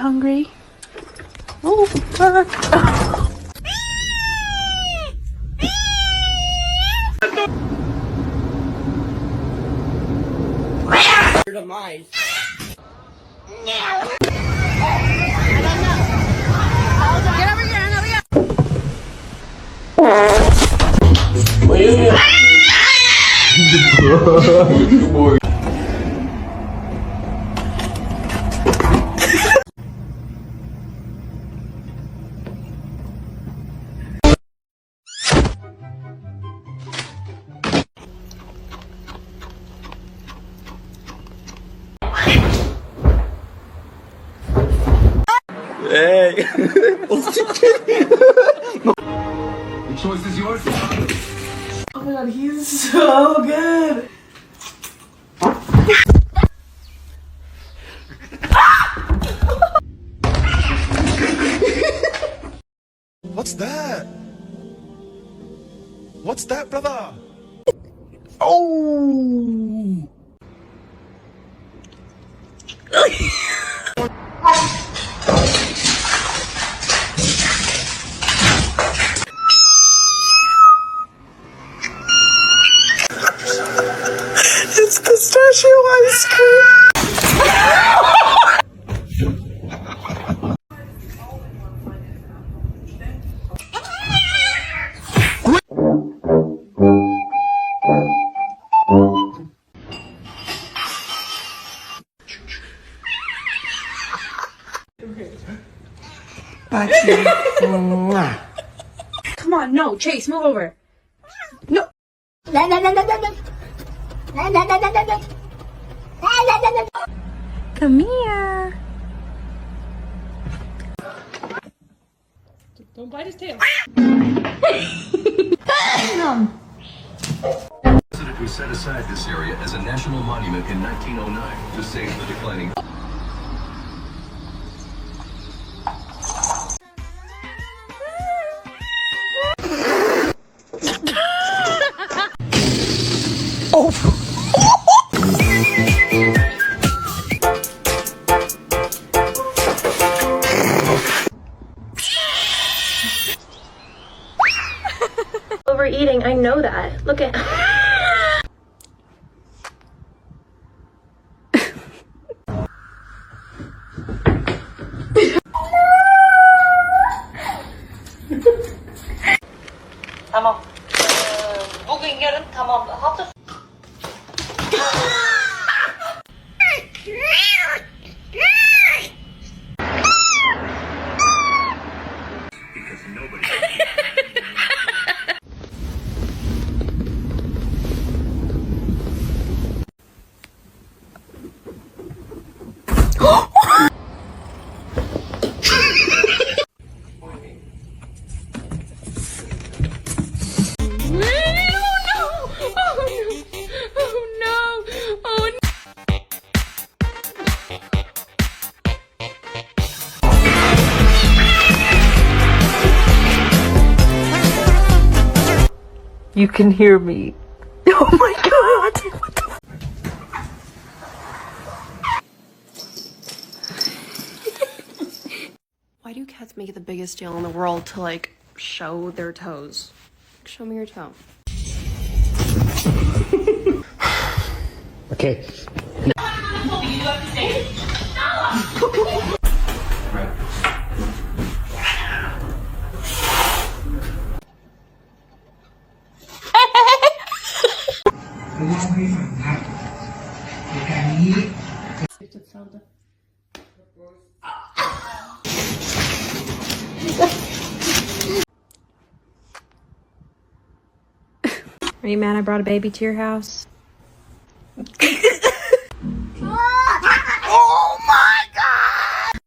hungry? Oh, fuck. The mice. Get over here, Anna, Hey! The choice is yours. Oh my god, he's so good. What's that? What's that, brother? Oh! It's pistachio ice cream! Come on, no, Chase, move over. No. Come here. Don't bite his tail. President who set aside this area as a national monument in 1909 to save the declining. Overeating, I know that. Look at. tamam. Bugün yarın tamam. Hafta You can hear me. Oh my god! What the Why do cats make it the biggest deal in the world to like show their toes? Show me your toe. Okay. Are you mad I brought a baby to your house? Oh my god!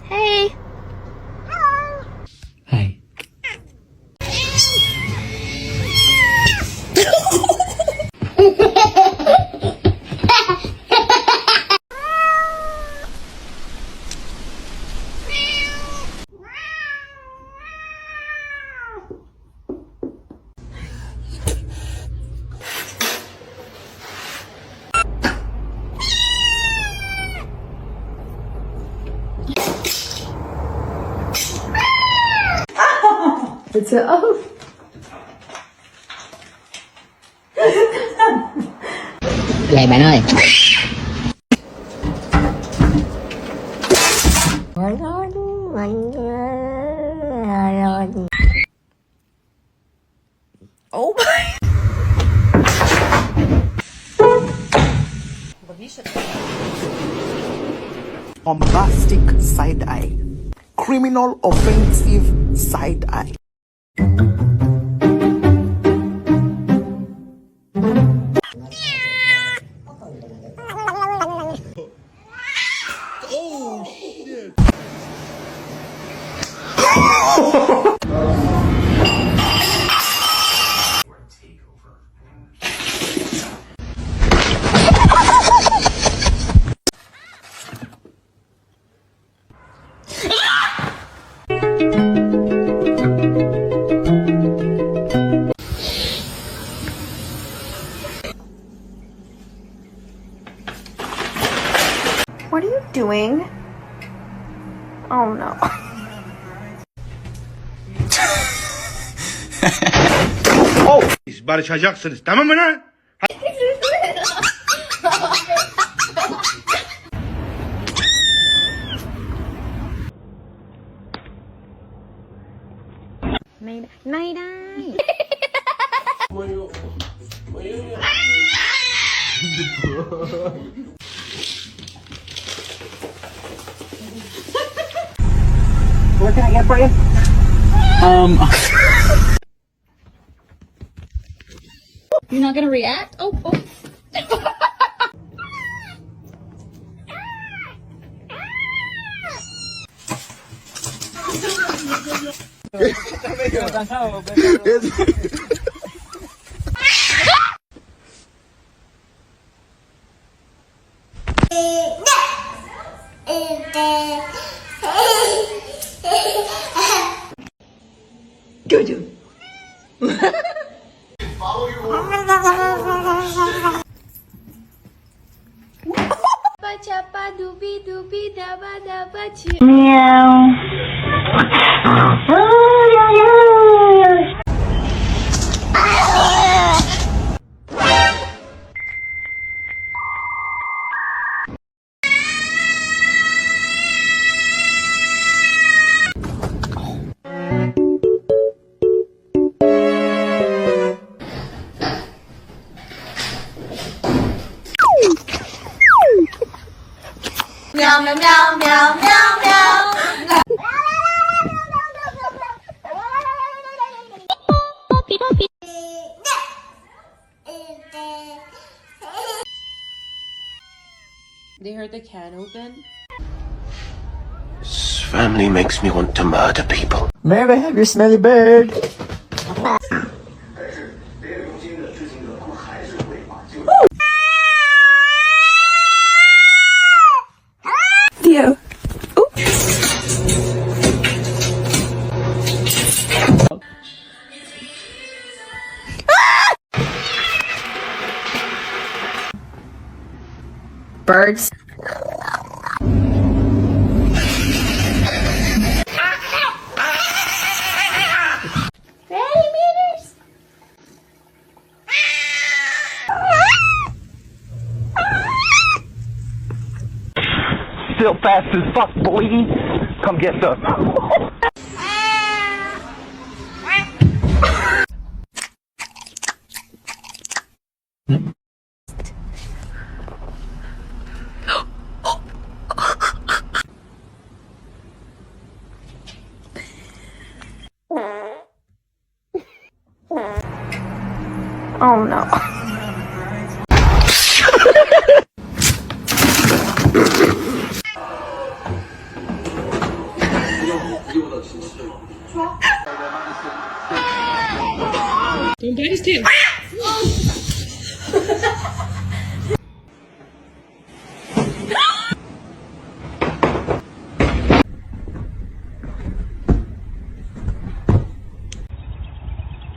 Hey! Hey. It's a oh. Vậy bạn ơi. Oh my. Bombastic side eye. Criminal offensive side eye. What are you doing? Oh no. Barışacaksınız, tamam mı lan? Nay đây. What can I get for you? You're not gonna react? Oh. Meow meow meow meow meow meow. They heard the can open. This family makes me want to murder people. May I have your smelly bird? Theo. Birds. Still fast as fuck, boy. Come get some. Oh no. Don't bite his tail.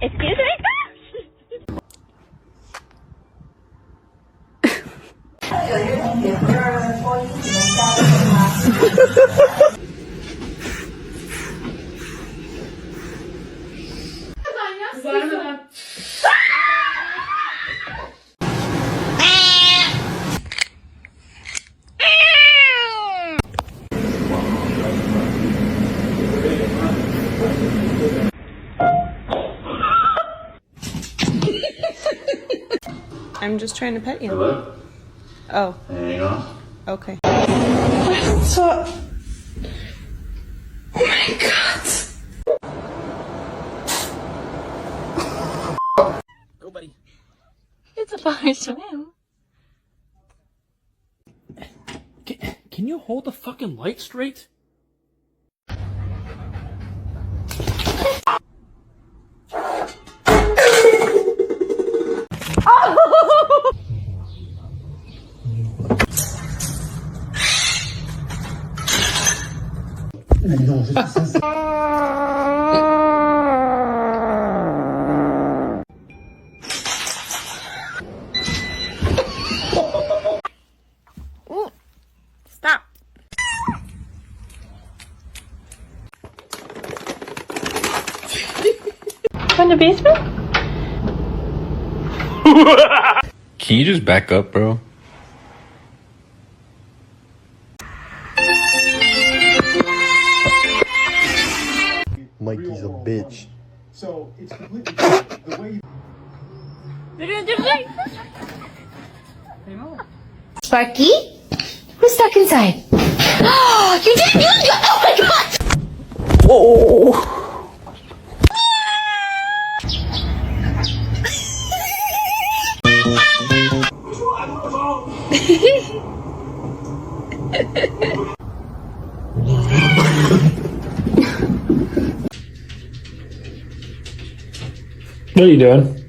Excuse me? I'm just trying to pet you. Hello? Oh, Hang on. okay. So... Oh my god. Go, buddy. It's a fire swim. Can you hold the fucking light straight? Stop. In the basement? Can you just back up, bro? Mikey's a bitch. So it's completely different. The way you Sparky? Who's stuck inside? Oh, you didn't use your. Oh my god! Oh! What are you doing?